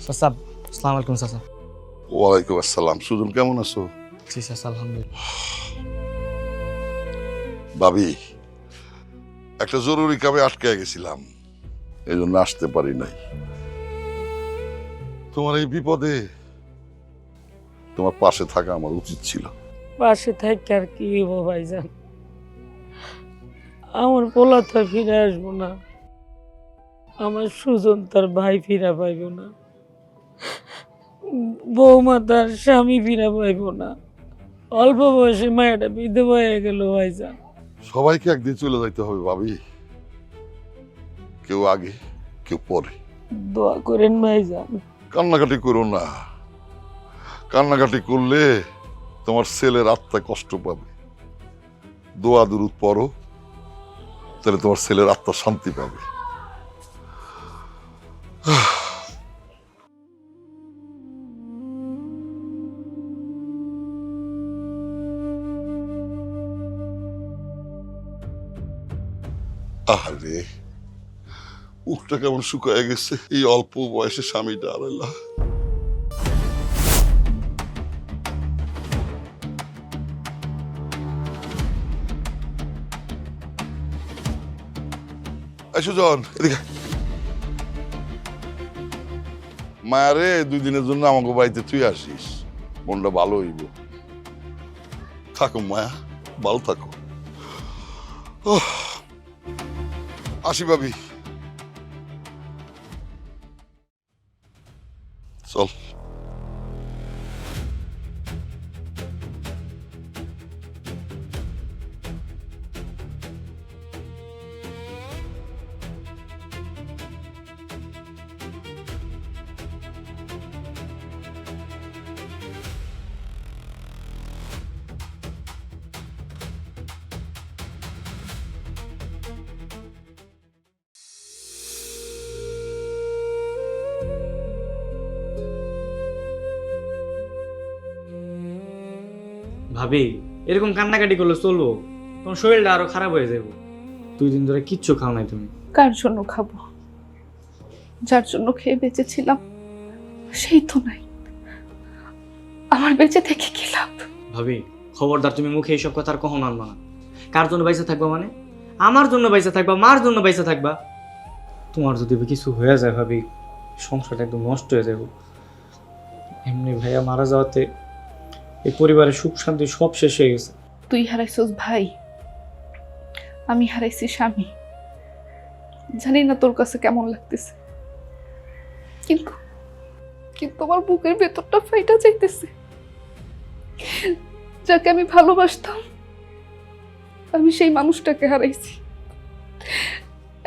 চাচা আসসালামু আলাইকুম চাচা। ওয়ালাইকুম আসসালাম। সুজন কেমন আছো? জি চাচা আলহামদুলিল্লাহ। ভাবি, একটা জরুরি কামে আটকে গেছিলাম, এই জন্য আসতে পারি নাই। তোমার এই বিপদে তোমার পাশে থাকা আমার উচিত ছিল। পাশে থাকি আর কি হইব ভাইজান, আমার পোলা তো ফিরে আসবো না, আমার সুজন তার ভাই ফিরা পাইব না, বৌমা তার স্বামী ফিরা পাইব না, অল্প বয়সে মায়েরা বিধবা হয়ে গেল ভাইজান। সবাইকে একদিন চলে যাইতে হবে ভাবি, কেউ আগে কেউ পরে। দোয়া করেন ভাইজান। কান্নাকাটি করো না, কান্নাকাটি করলে তোমার ছেলের আত্মা কষ্ট পাবে। দোয়া দুরুদ পড়ো, তাহলে তোমার ছেলের আত্মা শান্তি পাবে। আরে মুখটা কেমন শুকায় গেছে এই অল্প বয়সে স্বামীটা। আল্লাহ, এই সুজন এদিকে। মায়ারে 2 দিনের জন্য আমাকে বাড়িতে তুই আসিস, মনটা ভালো হইব। থাকো মায়া, ভালো থাকো। আসি ভাবি, চল। ভাবি এরকম কান্নাকাটি করলে চলবো? তোমার শরীরটা আরো খারাপ হয়ে যাবো। 2 দিন ধরে কিচ্ছু খাও নাই তুমি। কার জন্য খাবো? যার জন্য খেয়ে বেঁচেছিলাম সেই তো নাই, আমার বেঁচে থেকে কি লাভ? ভাবি খবরদার তুমি মুখে এইসব কথা আর কখনো আনবা না। কার জন্য বাইসা থাকবা মানে? আমার জন্য বাইসা থাকবা, মার জন্য বাইসা থাকবা। তোমার যদি কিছু হয়ে যায় ভাবি, সংসারটা একদম নষ্ট হয়ে যাবে। এমনি ভাইয়া মারা যাওয়াতে এই পরিবারের সুখ শান্তি সব শেষ হয়ে গেছে। তুই হারাইছিস ভাই, আমি হারাইছি স্বামী। জানি না তোর কাছে কেমন লাগতেছে, কিন্তু কিন্তু আমার বুকের ভেতরটা ফাইটা যাইতেছে। যাকে আমি ভালোবাসতাম, আমি সেই মানুষটাকে হারাইছি।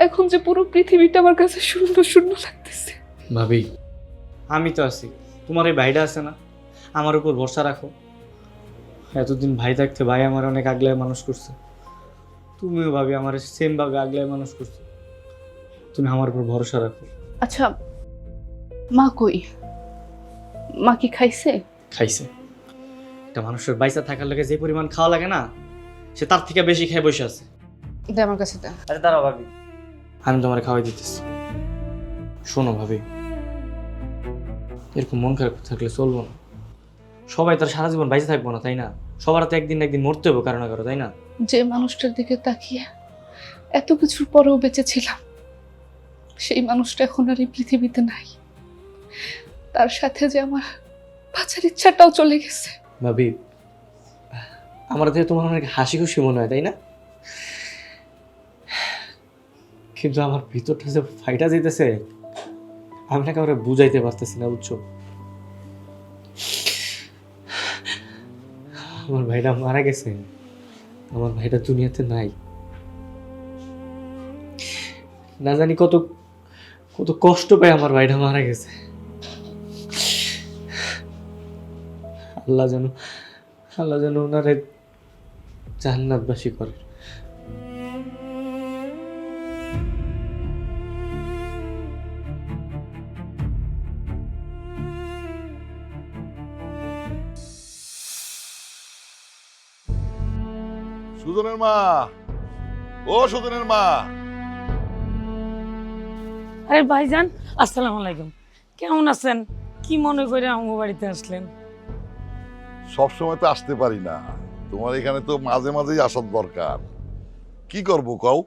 এখন যে পুরো পৃথিবীটা আমার কাছে শূন্য শূন্য লাগতেছে। ভাবি আমি তো আছি, তোমার এই ভাইটা আছে না, আমার উপর ভরসা রাখো। এতদিন ভাই থাকতে ভাই আমার অনেক আগলায় মানুষ করছে, তুমিও ভাবি আমার সেম ভাবে আগলায় মানুষ করছো। তুমি আমার উপর ভরসা রাখো। আচ্ছা, মা কই? মা কি খাইছে? খাইছে। একটা মানুষের বাইসা থাকার লাগে যে পরিমাণ খাওয়া লাগে না, সে তার থেকে বেশি খেয়ে বসে আছে। দে আমার কাছে দে। আরে দাঁড়াও ভাবি, আমি তোমার খাওয়াই দিতেছি। শোনো ভাবি, এরকম মন খারাপ থাকলে চলবো না। সবাই তার সারা জীবন বাইসে থাকবো না, তাই না? সবার তো একদিন না একদিন মরতে হবে কারো না কারো, তাই না? যে মানুষটার দিকে তাকিয়ে এত কিছুর পরেও বেঁচেছিলাম, সেই মানুষটা এখন আর এই পৃথিবীতে নাই। তার সাথে যে আমার বাঁচার ইচ্ছাটাও চলে গেছে। ভাবি আমার থেকে তোমার অনেক হাসি খুশি মনে হয়, তাই না? কিন্তু আমার ভিতরটা যে ফাইটা যেতেছে, আমি না কাউকে বুঝাইতে পারতেছি না, বুঝছো? আমার ভাইটা মারা গেছে, আমার ভাইটা দুনিয়াতে নাই। না জানি কত কত কষ্ট পায় আমার ভাইটা মারা গেছে। আল্লাহ যেন ওনারে জান্নাতবাসী করে। সুজনের মা, ও সুজনের মা। আরে ভাইজান আসসালামু আলাইকুম। কেমন আছেন? কি মনে করে আমার বাড়িতে আসলেন? সবসময় তো আসতে পারি না, তোমার এখানে তো মাঝে মাঝেই আসার দরকার। কি করব কও,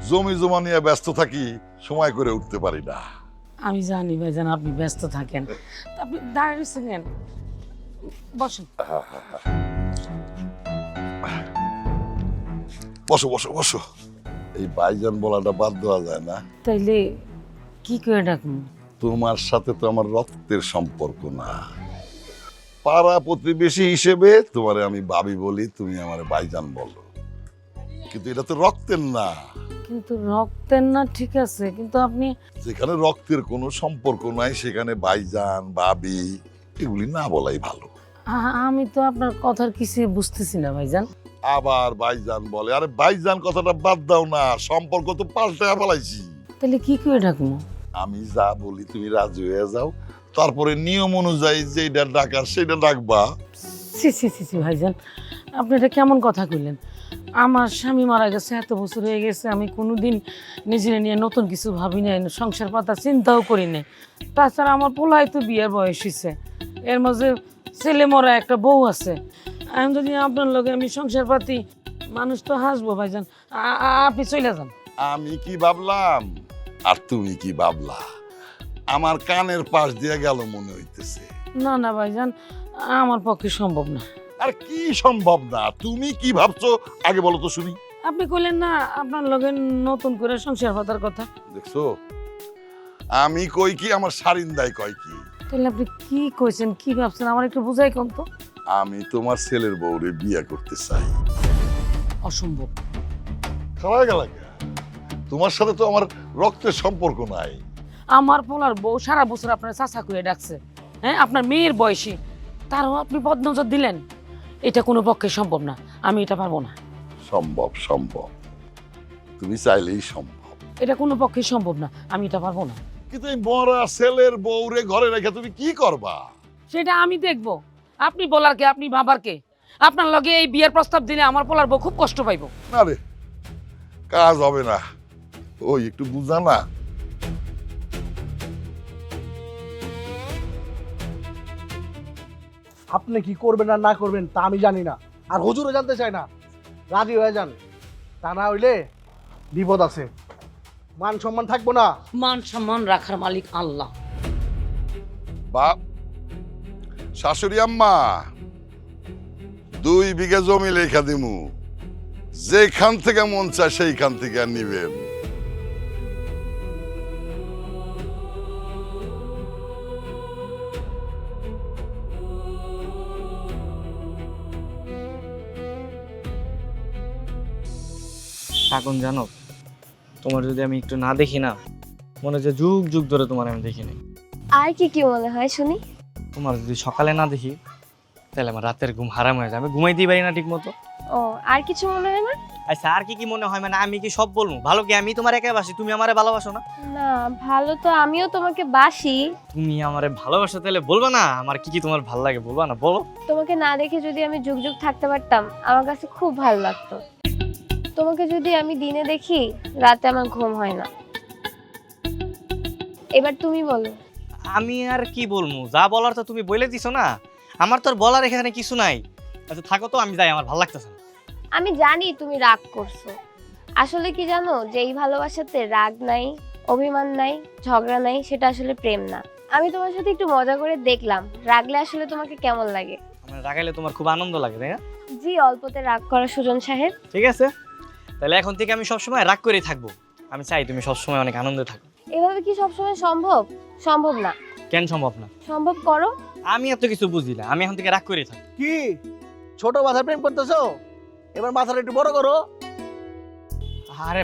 জমি জমা নিয়ে ব্যস্ত থাকি, সময় করে উঠতে পারি না। আমি জানি ভাইজান আপনি ব্যস্ত থাকেন, তা আপনি দাঁড়িয়েছেন কেন? বসুন। বসো বসো বসো। এই ভাইজান বলাটা বাদ দেওয়া যায় না। তাইলে কি করে ডাকুন? তোমার সাথে তো আমার রক্তের সম্পর্ক না, পাড়া প্রতিবেশী হিসেবে তোমারে আমি ভাবি বলি, তুমি আমার ভাইজান বলো, কিন্তু এটা তো রক্তের না। কিন্তু রক্তের না ঠিক আছে, কিন্তু আপনি যেখানে রক্তের কোনো সম্পর্ক নাই সেখানে ভাইজান ভাবি এগুলি না বলাই ভালো। আমি তো আপনার কথার কিছুই বুঝতেছি না ভাইজান। আবার ভাইজান বলে, আরে ভাইজান কথাটা বাদ দাও না, সম্পর্ক তো পাল্টে ফেলাইছি। তাহলে কি করে ডাকুন? আমি যা বলি তুমি রাজি হয়ে যাও, তারপরে নিয়ম অনুযায়ী যেটা ডাকার সেটা ডাকবা। সি সি সি সি ভাইজান, আপনি এটা কেমন কথা কইলেন? আমার স্বামী মারা গেছে, এত বছর হয়ে গেছে, আমি কোনোদিন নিজের নিয়ে নতুন কিছু ভাবি নাই, সংসার পাতা চিন্তাও করি নাই। তাছাড়া আমার পোলাই তো বিয়ের বয়স হয়েছে, এর মাঝে ছেলে মরা একটা বউ আছে। আমি যদি আপনার লগে আমি সংসার পাতি, মানুষ তো হাসবো ভাইজান। আপনি চলে যান। আমি কি ভাবলাম আর তুমি কি ভাবলা, আমার কানের পাশ দিয়ে গেল মনে হইতেছে। না না ভাইজান, আমার পক্ষে সম্ভব না। আর কি সম্ভব না, তুমি কি ভাবছো আগে বলো তো শুনি। আপনি কইলেন না আপনার লগে নতুন করে সংসার পাতার কথা? দেখছো, আমি কই কি, আমার সারিন্দাই কয় কি। তাহলে আপনি কি কইছেন, কি ভাবছেন, আমার একটু বুঝাই কোন তো। আমি তোমার ছেলের বউরে বিয়ে করতে চাই। অসম্ভব। খাওয়া গেল, তোমার সাথে তো আমার রক্তের সম্পর্ক নাই। আমার পোলার বউ সারা বছর আপনার চাচা করে ডাকছে, হ্যাঁ, আপনার মেয়ের বয়সী, তারও আপনি বদনজর দিলেন। এটা কোনো পক্ষে সম্ভব না, আমি এটা পারবো না। সম্ভব সম্ভব, তুমি চাইলেই সম্ভব। এটা কোনো পক্ষে সম্ভব না, আমি এটা পারবো না। কিন্তু এই মরা ছেলের বউরে ঘরে রেখে তুমি কি করবা? সেটা আমি দেখবো। আপনি বলার কে, আপনি ভাবার কে? আপনার লগে এই বিয়ের প্রস্তাব দিলে আমার পোলার বউ খুব কষ্ট পাইব। না রে, কাজ হবে না, ওই একটু বুঝা না। আপনি কি করবেন আর না করবেন তা আমি জানি না, আর হুজুরও জানতে চায় না। রাজি হয়ে যান, তা না হইলে বিপদ আছে, মান সম্মান থাকবো না। মান সম্মান রাখার মালিক আল্লাহ। বাপ, শাশুড়ি আম্মা, 2 বিঘা জমি লেখা দিমু, যেখান থেকে মন চায় সেইখান থেকে নিবেন। কাকুন জানো, তোমার যদি আমি একটু না দেখি না, মনে হচ্ছে যুগ যুগ ধরে তোমার আমি দেখিনি। আর কি কি মনে হয় শুনি? তোমার যদি সকালে না দেখি তাহলে আমার রাতের ঘুম হারাম হয়ে যায়, আমি ঘুমাইতেই পারি না ঠিক মতো। ও, আর কিছু মনে হয় না? আচ্ছা, আর কি কি মনে হয় মানে আমি কি সব বলবো? ভালো কি আমি তোমার একা বাসি, তুমি আমারে ভালোবাসো না? না, ভালো তো আমিও তোমাকে বাসি। তুমি আমারে ভালোবাসো তাহলে বলবা না আমার কি কি তোমার ভালো লাগে, বলবা না? বলো। তোমাকে না দেখে যদি আমি যুগ যুগ থাকতে পারতাম আমার কাছে খুব ভালো লাগতো। তোমাকে যদি আমি দিনে দেখি রাতে আমার ঘুম হয় না। এবার তুমি বলো। আমি আর কি বলবো, যা বলার তো তুমি বলে দিছো না, আমার তো আর বলার এখানে কিছু নাই। আচ্ছা থাকো তো, আমি যাই, আমার ভালো লাগতেছে না। আমি জানি তুমি রাগ করছো, আসলে কি জানো, যে এই ভালোবাসাতে রাগ নাই, অভিমান নাই, ঝগড়া নাই, সেটা আসলে প্রেম না। আমি তোমার সাথে একটু মজা করে দেখলাম রাগলে আসলে তোমাকে কেমন লাগে। আমার রাগাইলে তোমার খুব আনন্দ লাগে, তাই না? জি, অল্পতে রাগ করা সুজন সাহেব। ঠিক আছে, তাহলে এখন থেকে আমি সবসময় রাগ করেই থাকবো। আমি চাই তুমি সবসময় অনেক আনন্দে থাকো। এভাবে কি সবসময় সম্ভব? সম্ভব না। কেন সম্ভব না? সম্ভব করো। আমি এত কিছু বুঝি না, আমি এখন থেকে রাগ করেই থাকবো। কি ছোট মাথায় প্রেম করতেছো? এবার মাথাটা একটু বড় করো। আরে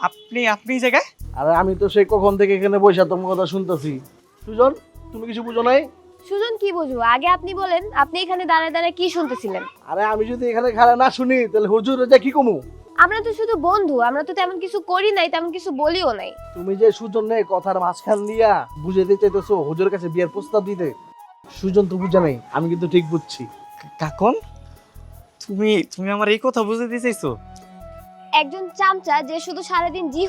আপনি আপনি এই জায়গায়? আরে আমি তো সেই কখন থেকে এখানে বসে তোমার কথা শুনতেছি। সুজন, তুমি কিছু বুঝো নাই? সুজন কি বুঝবো, আগে আপনি বলেন, আপনি এখানে দাঁড়ায় দাঁড়ায় কি শুনতেছিলেন? আরে আমি যদি এখানে খাড়া না শুনি তাহলে হুজুরে যা কি কমু? আমরা তো শুধু বন্ধু, আমরা তো তেমন কিছু করি নাই, তেমন কিছু বলিও নাই। তুমি যে সুজন নেই কথার মাঝখান দিয়া বুঝাইতে চাইতেছো হুজুরের কাছে বিয়ের প্রস্তাব দিতে। সুজন তো বুঝা নাই, আমি কিন্তু ঠিক বুঝছি। কাকন, তুমি তুমি আমার এই কথা বুঝতে চাইছো? একজন চামচা যে শুধু সারাদিন জি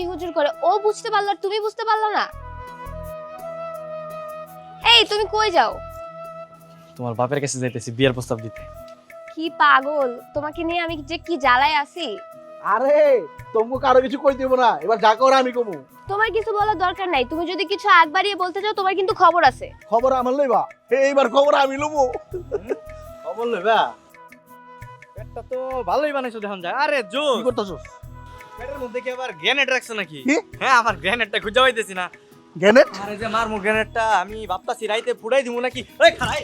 হুজুর করে, ও বুঝতে পারলো আর তুমি বুঝতে পারলো না? এই তুমি কই যাও? তোমার বাপের কাছে যাইতেছি বিয়ের প্রস্তাব দিতে। কি পাগল, তোমাকে নিয়ে আমি যে কি জ্বালায় আছি। আরে তোমাকে কারো কিছু কই দেবো না, এবার যা করে আমি কমু। তোমার কিছু বলার দরকার নাই, তুমি যদি কিছু আগ বাড়িয়ে বলতে চাও তোমার কিন্তু খবর আছে। খবর আমার লইবা, এইবার খবর আমি লবো। খবর লইবা? পেটটা তো ভালোই বানাইছো দেখুন যায়। আরে জো, কি করতেছো? পেটের মধ্যে কি আবার গ্রেনেড রাখছো নাকি? কি? হ্যাঁ, আমার গ্রেনেডটা খুঁজে পাইতেছি না। গ্রেনেড? আরে যে মারমু গ্রেনেডটা, আমি ভাবতাছি রাইতে ফুটাই দিমু নাকি। এই খাড়াই,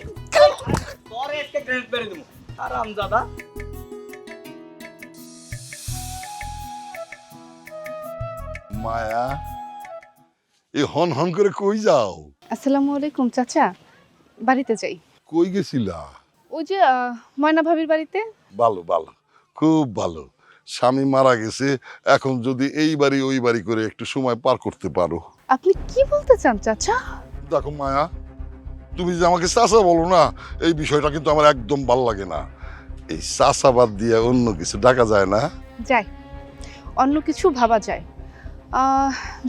তোরে একটা গ্রেনেড মেরে দিমু। হারামজাদা। মায়া, এ হন হন করে কই যাও? আসসালামু আলাইকুম চাচা, বাড়িতে যাই। কই গেছিলা? ওই যে ময়না ভাবির বাড়িতে। ভালো ভালো, খুব ভালো। স্বামী মারা গেছে, এখন যদি এই বাড়ি ওই বাড়ি করে একটু সময় পার করতে পারো। আপনি কি বলতে চান চাচা? দেখো মায়া, তুমি যে আমাকে চাচা বলো না, এই বিষয়টা কিন্তু আমার একদম ভাল লাগে না। এই চাচাবাদ দিয়ে অন্য কিছু ডাকা যায় না? যাই, অন্য কিছু ভাবা যায়।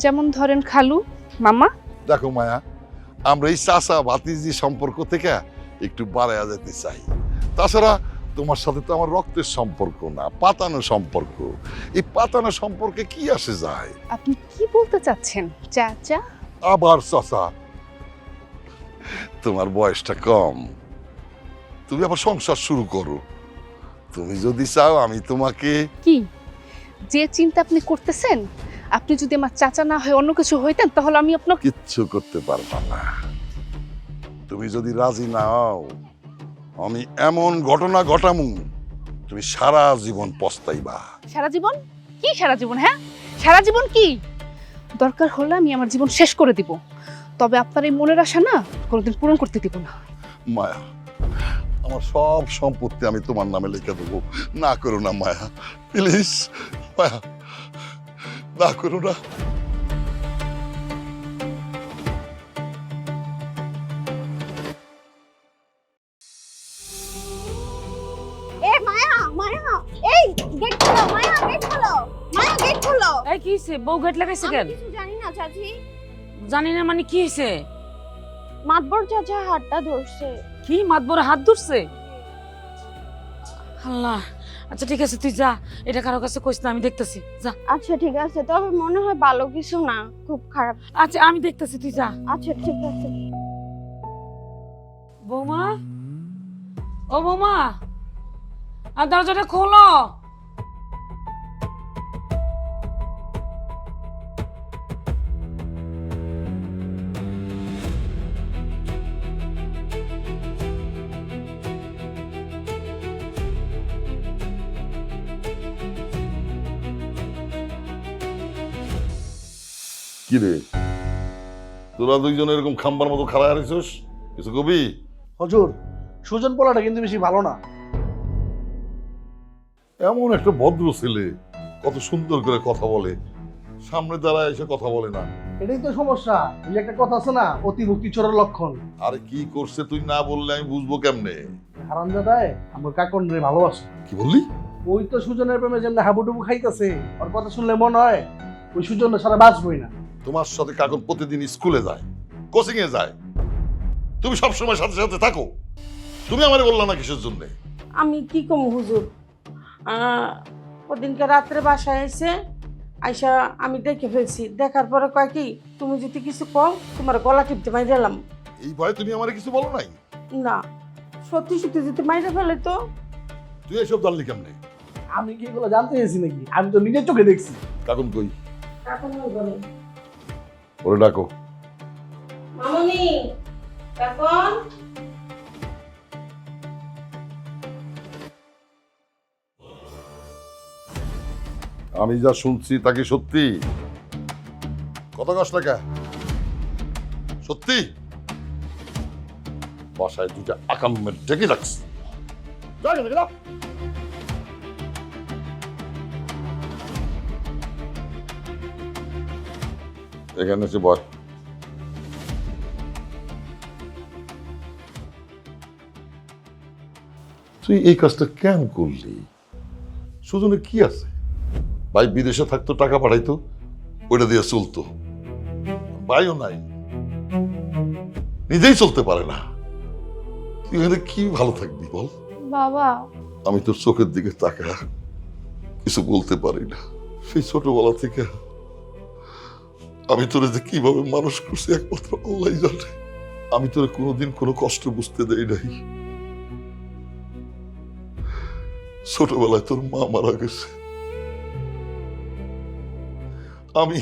যেমন ধরেন খালু, মামা। দেখো মায়া, আমরা এই চাচা ভাতিজি সম্পর্ক থেকে একটু বাড়াইয়া যেতে চাই। তাছাড়া তোমার সাথে তো আমার রক্তের সম্পর্ক না, পাতানো সম্পর্ক। এই পাতানো সম্পর্কে কি আসে যায়? আপনি কি বলতে চাচ্ছেন চাচা? আবার চাচা, তোমার বয়সটা কম, তুমি আবার সংসার শুরু করো। তুমি যদি চাও আমি তোমাকে। কি যে চিন্তা আপনি করতেছেন, আপনি যদি আমার চাচা না হয়ে অন্য কিছু হইতেন তাহলে আমি আপনাকে কিচ্ছু করতে পারবা না। তুমি যদি রাজি না হও, আমি এমন ঘটনা ঘটামু তুমি সারা জীবন পস্তাইবা। সারা জীবন? কি সারা জীবন? হ্যাঁ, সারা জীবন কি? দরকার হলে আমি আমার জীবন শেষ করে দিব, তবে আপনার এই মনের আশা না কোনোদিন পূরণ করতে দিব না। মায়া, আমার সব সম্পত্তি আমি তোমার নামে লিখে দেবো। না করো না মায়া, প্লিজ মায়া, না করো না। এ মায়া, মায়া, এই গেট খোলো, মায়া গেট খোলো, মায়া গেট খোলো। এই কি হইছে? বউ গেট লাগাইছে আমি কেন? কিছু জানি না চাচি। জানি না মানে কি হইছে? মাতবর চাচা হাতটা ধরছে। কি মাতবরে হাত ধরছে? আল্লাহ, আচ্ছা ঠিক আছে তুই যা, এটা কারো কাছে কইস না, আমি দেখতেছি, যা। আচ্ছা ঠিক আছে, তবে মনে হয় ভালো কিছু না, খুব খারাপ। আচ্ছা আমি দেখতেছি, তুই যা। আচ্ছা ঠিক আছে। বৌমা, ও বৌমা, আর দরজাটা খোলো। কি রে, তোরা দুইজন এরকম খাম্বার মতো খাড়া হারিয়েছিস, কিছু কবি? হুজুর, সুজন পোলাটা কিন্তু বেশি ভালো না। এমন একটা ভদ্র ছেলে, কত সুন্দর করে কথা বলে, সামনে দাঁড়ায় এসে কথা বলে না। এটাই তো সমস্যা। ওই একটা কথা আছে না, অতিভক্তি চোরের লক্ষণ। আরে কি করছে তুই না বললে আমি বুঝবো কেমনে? হারামজাদায় আমার কাকন রে ভালোবাসে। কি বললি? ওই তো সুজনের প্রেমে যেমন হাবুডুবু খাইতেছে, ওর কথা শুনলে মনে হয় ওই সুজন সারা বাঁচবই না। তোমার সাথে কাকন প্রতিদিন স্কুলে যায়, কোচিং এ যায়, তুমি সবসময় সাথে সাথে থাকো। তুমি আমারে বললা না কিসের জন্য? আমি কি কম হুজুর, ওদিনকে রাত্রে বাসায় এসে আইসা আমি দেখে ফেলছি, দেখার পরে কয় কি তুমি যদি কিছু কও তোমার গলা টিপতে মাইরে এলাম। এই ভয়ে তুমি আমারে কিছু বলো নাই? না, সত্যি সত্যি যদি মাইরে ফেলে তো। তুই এসব জানলি কেমনে? আমি কি এগুলো জানতে চেয়েছি নাকি? আমি তো নিজের চোখে দেখছি। কাকন কই? এখন ওই বলে, ওরে ডাকো। মামনি এখন আমি যা শুনছি তা কি সত্যি? কথা কস না কে? সত্যি? বাসায় দুটা আকামের ডেকে রাখছি। যা এখান থেকে যা। এখানে এসে বয়। তুই এই কাজটা কেন করলি? সুজনের কি আছে? ভাই বিদেশে থাকতো, টাকা পাঠাইতো, ওইটা দিয়ে চলতো। ভাইও নাই, নিজেই চলতে পারে না, তুই এখানে কি ভালো থাকবি বল? বাবা, আমি তোর চোখের দিকে তাকা কিছু বলতে পারি না। সেই ছোটবেলা থেকে আমি তোরে যে কিভাবে মানুষ করছি একমাত্র আল্লাহই জানে। আমি তোরে কোনোদিন কোনো কষ্ট বুঝতে দেই নাই। ছোটবেলায় তোর মা মারা গেছে, আমি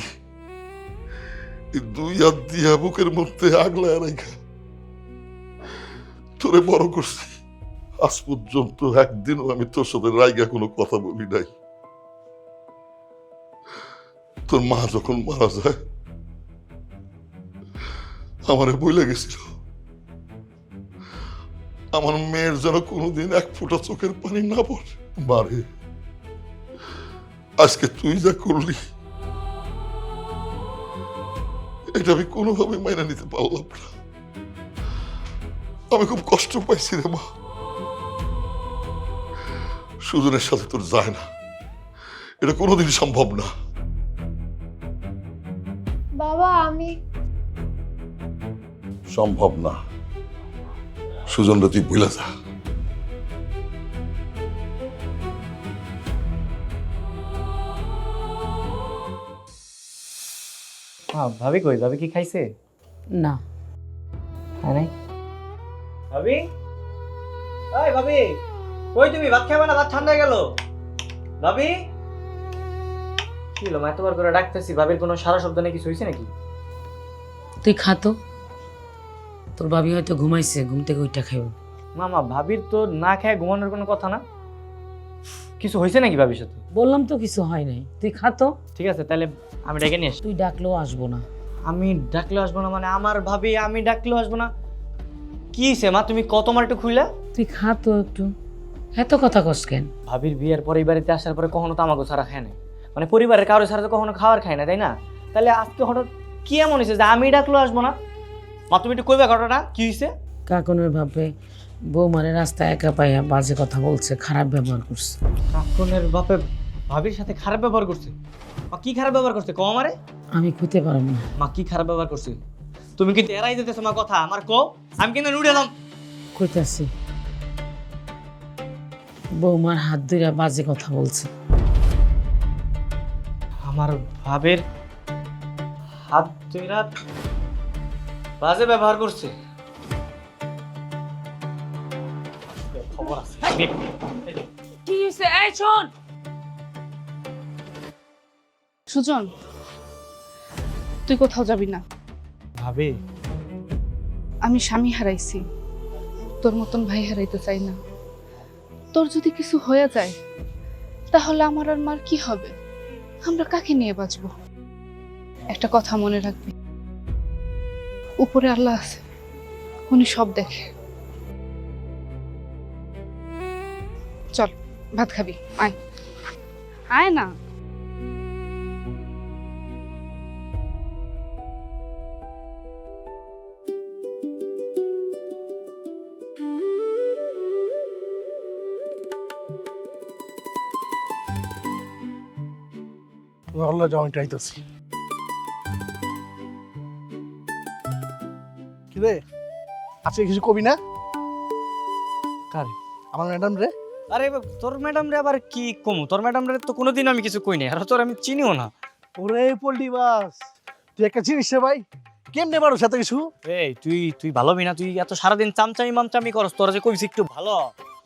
এই দুই হাত দিয়া বুকের মধ্যে আগলায় রেখা তোরে বড় করছি। আজ পর্যন্ত একদিনও আমি তোর সাথে রাইগা কোনো কথা বলি নাই। তোর মা যখন মারা যায় আমারে বইলে গেছিল আমার মেয়ের যেন কোনোদিন এক ফোঁটা চোখের পানি না পড়ে। মারে, আজকে তুই যা করলি এটা আমি কোনোভাবে মাইনা নিতে পারলাম না। আমি খুব কষ্ট পাইছি রে মা। সুজনের সাথে তোর যায় না, এটা কোনোদিন সম্ভব না। বাবা আমি সম্ভব না। সুজনরা তুই ভুলে যা। হ্যাঁ ভাবি কই? ভাবি কি খাইছে? না, খায় নাই? ভাবি, এই ভাবি কই তুমি? ভাত খাবে না? ভাত ঠান্ডা হয়ে গেল। ভাবি কি হলো? মা এতবার করে ডাকতেছি, ভাবির কোনো সারা শব্দ নেই, কিছু হয়েছে নাকি? তুই খাতো, তোর ভাবি হয়তো ঘুমাইছে, ঘুম থেকে ওইটা খাইব। মামা ভাবির তো না খেয়ে ঘুমানোর কোনো কথা না। কিছু হয়েছে নাকি ভাবির সাথে? বললাম তো কিছু হয় নাই, তুই খাতো। ঠিক আছে তাহলে আমি ডেকে নিয়ে আসি। তুই ডাকলেও আসবো না। আমি ডাকলেও আসবো না মানে? আমার ভাবি আমি ডাকলেও আসবো না? কি হয়েছে মা? তুমি কত মার একটু খুইলা? তুই খাতো একটু, এত কথা কস কেন? ভাবির বিয়ের পরে এই বাড়িতে আসার পরে কখনো তো আমাকে ছাড়া খায় না, মানে পরিবারের কারোর ছাড়া তো কখনো খাবার খায় না, তাই না? তাহলে আজকে হঠাৎ কি এমন হয়েছে যে আমি ডাকলেও আসবো না? মা তুমি একটু কইবা ঘটনাটা কি হয়েছে? কাকনের ভাবে বৌমারে রাস্তায় একা পাইয়া বাজে কথা বলছে, খারাপ ব্যবহার করছে। কাকুনের বাপে ভাবির সাথে খারাপ ব্যবহার করছে? মা কি খারাপ ব্যবহার করছে কও আমারে? আমি কইতে পারব না। মা কি খারাপ ব্যবহার করছে? তুমি কিন্তু এড়াই দিতেছো মা কথা, আমার কও, আমি কিন্তু নুড়ে এলাম। কইতাছি, বৌমার হাত ধইরা বাজে কথা বলছে। আমার ভাবের হাত ধইরা বাজে ব্যবহার করছে? খবর আছে। কি হইছে? এই শোন, সুজন, তুই কোথাও যাবি না। ভাবি আমি স্বামী হারাইছি, তোর মতন ভাই হারাইতে চাই না। তোর যদি কিছু হয়ে যায় তাহলে আমার আর মার কি হবে? আমরা কাকে নিয়ে বাঁচবো? একটা কথা মনে রাখবি, উপরে আল্লাহ আছে, উনি সব দেখে। চল ভাত খাবি, আয় আয় না। আল্লাহ জয়েন্ট আইতাছি। কি রে, আজকে কিছু কবি না? কারে? আমার ম্যাডাম রে। আরে তোর ম্যাডাম রে আবার কি কমু? তোর ম্যাডাম রে তো কোনোদিন আমি কিছু কই নাই, আর তোর আমি চিনিও না। ওরে পল্টি বাস, তুই একটা চিনিস রে ভাই? কেমনে পারো সাথে কিছু? এই তুই ভালো না? তুই এত সারাদিন চামচামি মামচামি করস, তোরা যে কইছি একটু ভালো,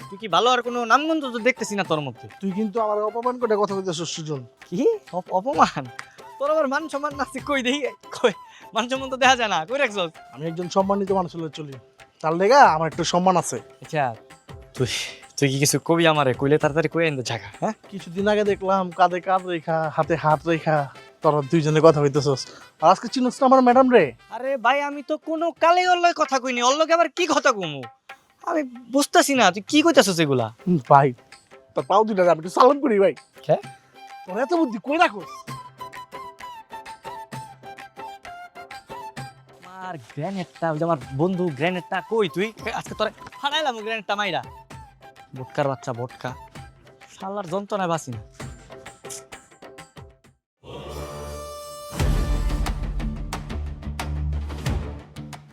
তুই কি ভালো? আর কোনো নামগন্ধ তো দেখতেছি না তোর মধ্যে। তুই কিন্তু আমার অপমান করে কথা কইতেছিস সুজন। কি অপমান? তোর আবার মান সম্মান নাচি কই দেই? কই মান সম্মান তো দেখা যায় না, কই রাখছস? আমি একজন সম্মানিত মানুষ হলে চলি, তার লেগা আমার একটু সম্মান আছে। আচ্ছা তুই তুই কি কিছু কবি আমারে? কইলে তাড়াতাড়ি কই আনতে জায়গা। হ্যাঁ কিছুদিন আগে দেখলাম কাঁধে কাঁধ রেখা, হাতে হাত রেখা তোরা দুইজনে কথা কইতেছস, আর আজকে চিনস না আমার ম্যাডাম রে? আরে ভাই আমি তো কোনো কালে ওর লগে কথা কইনি, ওর লগে আবার কি কথা কমু? আমি বুঝতাছি না তুই কি কইতাছস এগুলা। ভাই তোর পাও দুইটা আমি একটু সালাম করি ভাই। কে? তোর এত বুদ্ধি কই রাখোস? আমার গ্রেনেডটা, ওই যে আমার বন্ধু গ্রেনেডটা কই? তুই আজকে তোরে ফাড়াইলাম গ্রেনেডটা মাইরা। ভটকার বাচ্চা ভটকা, শালার যন্ত্রণায় বাঁচি না।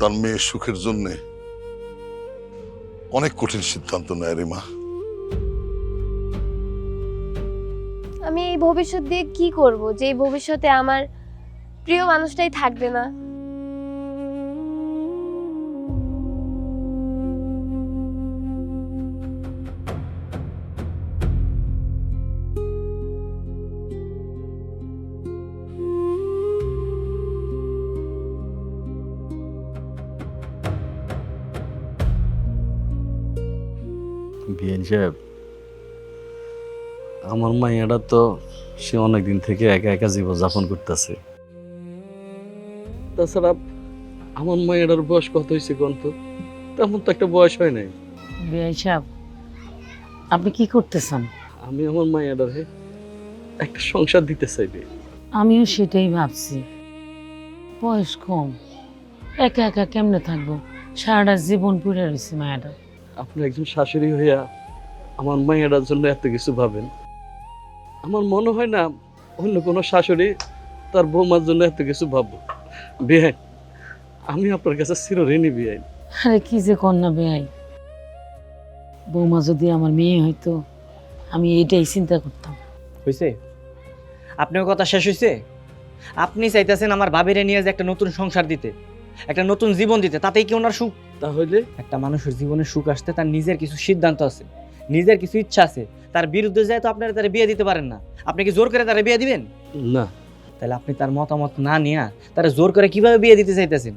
তার মেয়ের সুখের জন্যে অনেক কঠিন সিদ্ধান্ত নেয় রে মা। আমি এই ভবিষ্যৎ দিয়ে কি করব যে এই ভবিষ্যতে আমার প্রিয় মানুষটাই থাকবে না? বিএন সাহেব, আমার মাইয়াটা তো সে অনেকদিন থেকে একা একা জীবনযাপন করতেছে। তাছাড়া আমার মাইয়াটার বয়স কত হয়েছে গন্ত? তেমন তো একটা বয়স হয় নাই। বিআই সাহেব, আপনি কি করতেছেন? আমি আমার মাইয়াটারে একটা সংসার দিতে চাইবে। আমিও সেটাই ভাবছি। বয়স কম, একা একা কেমনে থাকবো? সারাটা জীবন পুড়ে রয়েছে মায়াটা। আপনি একজন শাশুড়ি হইয়া আমার মাইয়াটার জন্য এত কিছু ভাবেন। আমার মনে হয় না অন্য কোনো শাশুড়ি তার বৌমার জন্য এত কিছু ভাববো। বিয়াই, আমি আপনার কাছে চিরঋণী বিয়াই। আরে কি যে কন্যা বেআই, বৌমা যদি আমার মেয়ে হইতো আমি এটাই চিন্তা করতাম। হয়েছে? আপনার কথা শেষ হয়েছে? আপনি চাইতেছেন আমার ভাবিরে নিয়ে যে একটা নতুন সংসার দিতে, একটা নতুন জীবন দিতে, তাতেই কি ওনার সুখ? তাহলে একটা মানুষের জীবনে সুখ আসতে তার নিজের কিছু সিদ্ধান্ত আছে, নিজের কিছু ইচ্ছা আছে। তার বিরুদ্ধে যায় তো আপনারা তারা বিয়ে দিতে পারেন না। আপনি কি জোর করে তারা বিয়ে দিবেন? না, তাহলে আপনি তার মতামত না নিয়ে তারা জোর করে কিভাবে বিয়ে দিতে চাইতেছেন?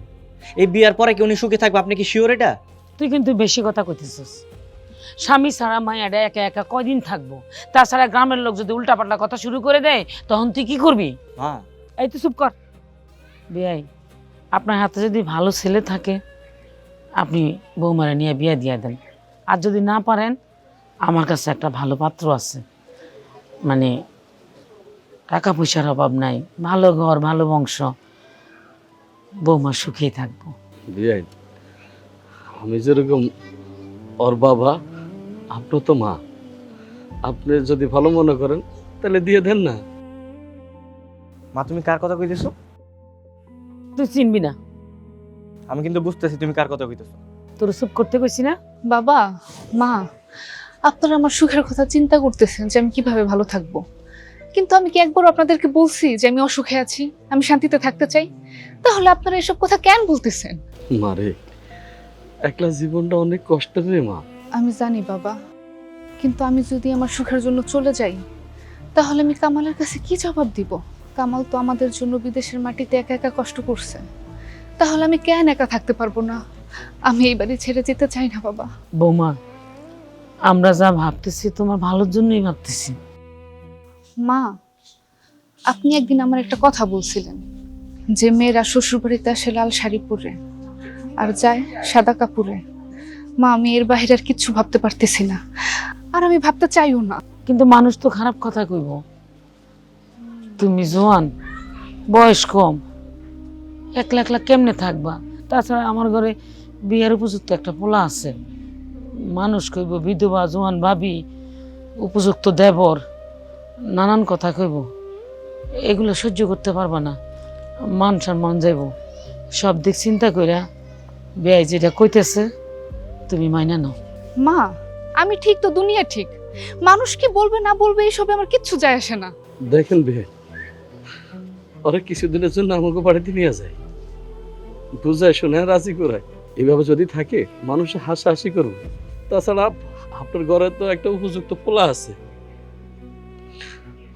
এই বিয়ার পরে কি উনি সুখে থাকবে? আপনি কি শিওর এটা? তুই কিন্তু বেশি কথা কইতেছিস। স্বামী ছাড়া মায়াটা একা একা কয়দিন থাকবো? তাছাড়া গ্রামের লোক যদি উল্টাপাল্টা কথা শুরু করে দেয় তখন তুই কি করবি? হ্যাঁ, এই তো চুপ কর। বিয়াই, আপনার হাতে যদি ভালো ছেলে থাকে আপনি বৌমারা নিয়ে বিয়ে দিয়ে দেন। আর যদি না পারেন, আমার কাছে একটা ভালো পাত্র আছে, মানে টাকা পয়সার অভাব নাই, ভালো ঘর, ভালো বংশ, বৌমা সুখেই থাকবো। বিয়াই, আমি যেরকম ওর বাবা, আপনি তো মা, আপনি যদি ভালো মনে করেন তাহলে দিয়ে দেন না। মা তুমি কার কথা কইতেছো? তুই চিনবি না। আমি কিন্তু বুঝতেছি তুমি কার কথা কইতেছো। তোর চুপ করতে কইছি না? বাবা, মা, আপনারা আমার সুখের কথা চিন্তা করতেছেন যে আমি কিভাবে ভালো থাকবো, কিন্তু আমি কি একবার আপনাদেরকে বলছি যে আমি অসুখে আছি, আমি শান্তিতে থাকতে চাই? তাহলে আপনারা এসব কথা কেন বলতেছেন? মারে, একলা জীবনটা অনেক কষ্টের রে মা। আমি জানি বাবা, কিন্তু আমি যদি আমার সুখের জন্য চলে যাই তাহলে আমি কামালের কাছে কি জবাব দিব? কামাল তো আমাদের জন্য বিদেশের মাটিতে একা একা কষ্ট করছে, তাহলে আমি কেন একা থাকতে পারবো না? আমি এই বাড়ি ছেড়ে যেতে চাই না বাবা। বৌমা, আমরা যা ভাবতেছি তোমার ভালোর জন্যই ভাবতেছি। মা, আপনি একদিন আমার একটা কথা বলছিলেন যে মেয়েরা শ্বশুর বাড়িতে আসে লাল শাড়ি পরে আর যায় সাদা কাপড়ে। মা, আমি এর বাইরে আর কিচ্ছু ভাবতে পারতেছি না, আর আমি ভাবতে চাইও না। কিন্তু মানুষ তো খারাপ কথা কইব। তুমি জোয়ান, বয়স কম, একলা একলা কেমনে থাকবা? তাছাড়া আমার ঘরে বিয়ের উপযুক্ত একটা পোলা আছে। মানুষ কইব বিধবা, জোয়ান ভাবি, উপযুক্ত দেবর, নানান কথা কইব। এগুলো সহ্য করতে পারবা না, মান সম্মান যাইব। সব দিক চিন্তা কইরা বেয়াই যেটা কইতেছে তুমি মাইনা নাও। মা, আমি ঠিক তো দুনিয়া ঠিক, মানুষ কি বলবে না বলবে এইসবে আমার কিচ্ছু যায় আসে না। দেখেন বিয়ে, ওরা কিছুদিনের জন্য আমাকে বাড়িতে নিয়ে যায়, বুঝায় শুনে রাজি করায়। এইভাবে যদি থাকে মানুষ হাসাহাসি করবে। তাছাড়া আপনার ঘরে তো একটা উপযুক্ত পোলা আছে।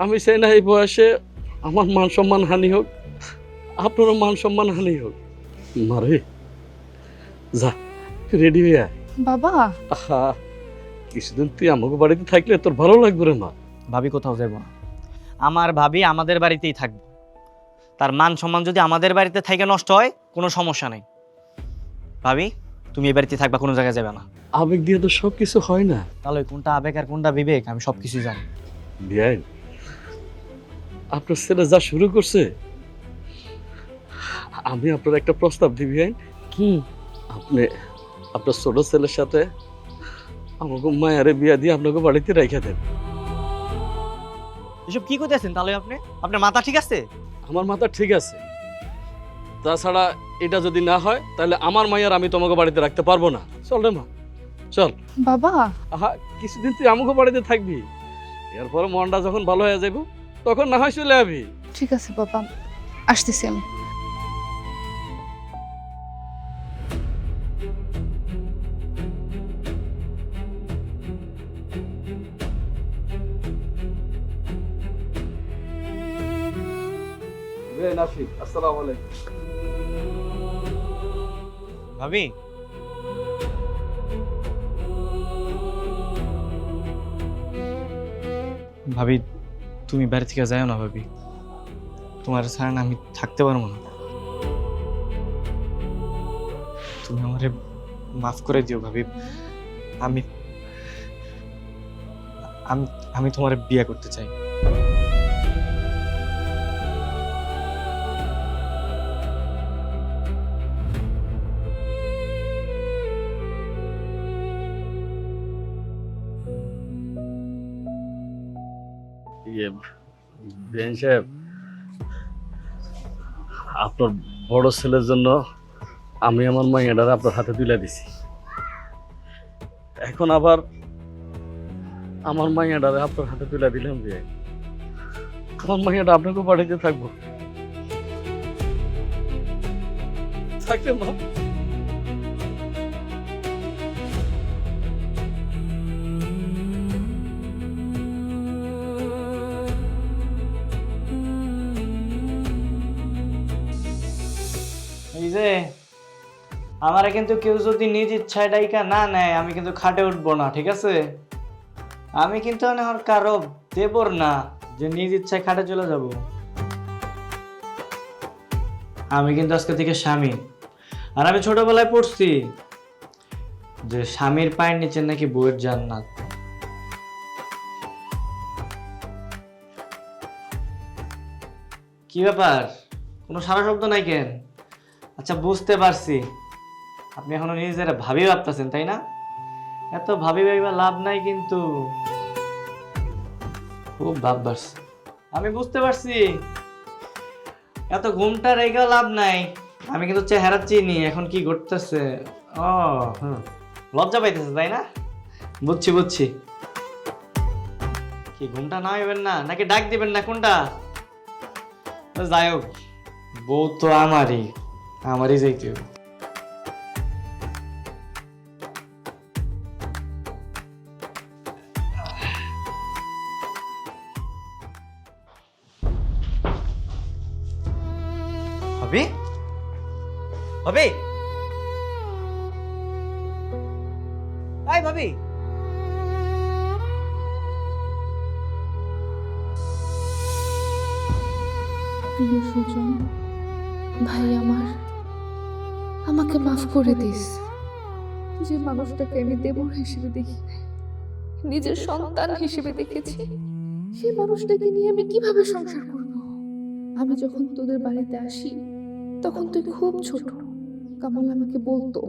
আমি চাই না এই বয়সে আমার মান সম্মান হানি হোক, আপনারও মান সম্মান হানি হোক। মারে, যা রেডি হয়ে আয়। বাবা, আহা, কিছুদিন তুই আমাকে বাড়িতে থাকলে তোর ভালো লাগবে রে মা। ভাবি কোথাও যাবো না। আমার ভাবি আমাদের বাড়িতেই থাকবে। তার মান সম্মান যদি আমাদের বাড়িতে থেকে নষ্ট হয় কোনো সমস্যা নেই। ভাবি তুমি এই বাড়িতে থাকবা, কোনো জায়গায় যাবে না। আবেগ দিয়ে তো সব কিছু হয় না। তাহলে কোনটা আবেগ আর কোনটা বিবেক আমি সব কিছুই জানি। বিয়াই, আপনার ছেলে যা শুরু করছে, আমি আপনার একটা প্রস্তাব দিই বিয়াই। কি? আপনি আপনার ছোট ছেলের সাথে আমাকে মায়ারে বিয়া দিয়ে আপনাকে বাড়িতে রেখে দেন। এসব কি করতেছেন তাহলে আপনি? আপনার মাথা ঠিক আছে? আমার মাথা ঠিক আছে। তাছাড়া এটা যদি না হয় তাহলে আমার মাইয়ার আমি তোমাকে বাড়িতে রাখতে পারবো না। চল রে মা, চল। বাবা আহা, কিছুদিন তুই আমাকে বাড়িতে থাকবি, এরপরে মনটা যখন ভালো হয়ে যাবো তখন না হয় চলে যাবি। ঠিক আছে বাবা, আসতেছি আমি। নাসিক, আসসালামু আলাইকুম। ভাবি, ভাবি তুমি বাড়ি থেকে যাও না ভাবি, তোমার ছাড়া না আমি থাকতে পারবো না। তুমি আমারে মাফ করে দিও ভাবি। আমি আমি আমি তোমার বিয়ে করতে চাই। বেন সাহেব, আপনার বড় ছেলের জন্য আমি আমার মাইয়াটার আপনার হাতে তুলে দিছি। এখন আবার আমার মাইয়াটারে আপনার হাতে তুলে দিলাম যে আমার মাইয়াটা আপনাকে বাড়িতে থাকবো। থাকবে মা। এই যে আমারে কিন্তু কেউ যদি নিজ ইচ্ছায় ডাইকা না নেয়, আমি কিন্তু খাটে উঠবো না, ঠিক আছে? আমি কিন্তু আমার কারো দেবর না যে নিজ ইচ্ছায় খাটে চলে যাব। আমি কিন্তু আজকে থেকে স্বামী। আর আমি ছোটবেলায় পড়ছি যে স্বামীর পায়ের নিচে নাকি বউয়ের জান্নাত। কি ব্যাপার, কোনো সারা শব্দ নাই কেন? আচ্ছা বুঝতে পারছি, আপনি এখনো নিজেরা ভাবি ভাবতেছেন, তাই না? এত ভাবি ভাবিবা লাভ নাই, কিন্তু খুব ভাব বাড়ছে। আমি বুঝতে পারছি, এত ঘুমটা রেখে লাভ নাই। আমি কিন্তু চেহারা চিনি এখন কি ঘটতেছে। ও হ্যাঁ, লজ্জা পাইতেছে তাই না? বুঝছি বুঝছি। কি ঘুমটা না হইবেন না নাকি ডাক দিবেন না, কোনটা? যাই হোক, বউ তো আমারই যাইতে হবে। ভাবি, ভাবি, এই ভাবি, প্রিয় সুজন, ভাই আমার, আমাকে মাফ করে দিস। যে মানুষটাকে আমি দেবর হিসেবে দেখি নাই, নিজের সন্তান হিসেবে দেখেছি, সেই মানুষটাকে নিয়ে আমি কিভাবে সংসার করব? আমি যখন তোদের বাড়িতে আসি তখন তুই খুব ছোট। কামাল আমাকে বলতো,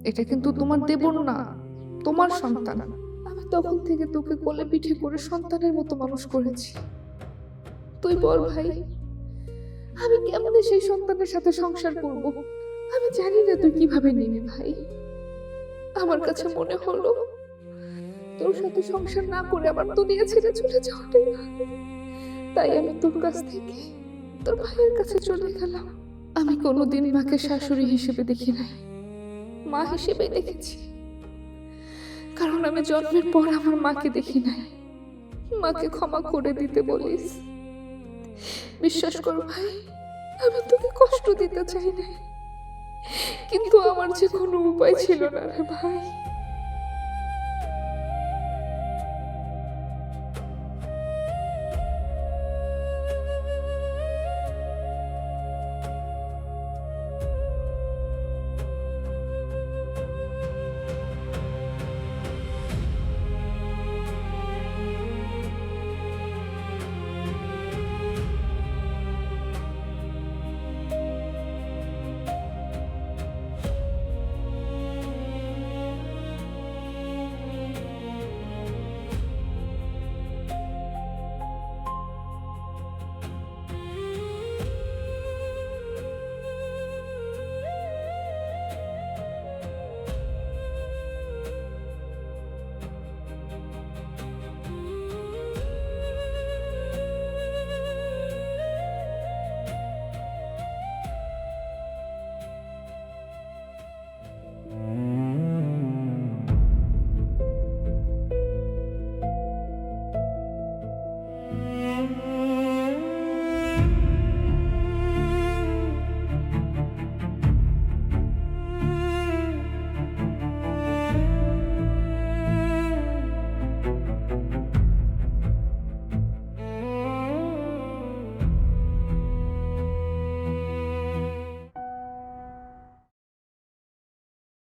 এটা কিন্তু তোমার দেবর না, তোমার সন্তান। আমি তখন থেকে তোকে কোলে পিঠে করে সন্তানের মতো মানুষ করেছি। তুই বল ভাই, আমি কেমনে সেই সন্তানের সাথে সংসার করব? আমি জানি না তুই কিভাবে নিবি ভাই। আমার কাছে মনে হলো তোর সাথে সংসার না করে আমার দুনিয়া ছেড়ে চলে যাওয়াটাই ভালো। তাই আমি তোর কাছ থেকে তোর ভাইয়ের কাছে চলে গেলাম। আমি কোনোদিন মাকে শাশুড়ি হিসেবে দেখি নাই, মা হিসেবে দেখেছি। কারণ আমি জন্মের পর আমার মাকে দেখি নাই। মাকে ক্ষমা করে দিতে বলিস। বিশ্বাস কর ভাই, আমি তোকে কষ্ট দিতে চাই না, কিন্তু আমার যে কোনো উপায় ছিল না রে ভাই।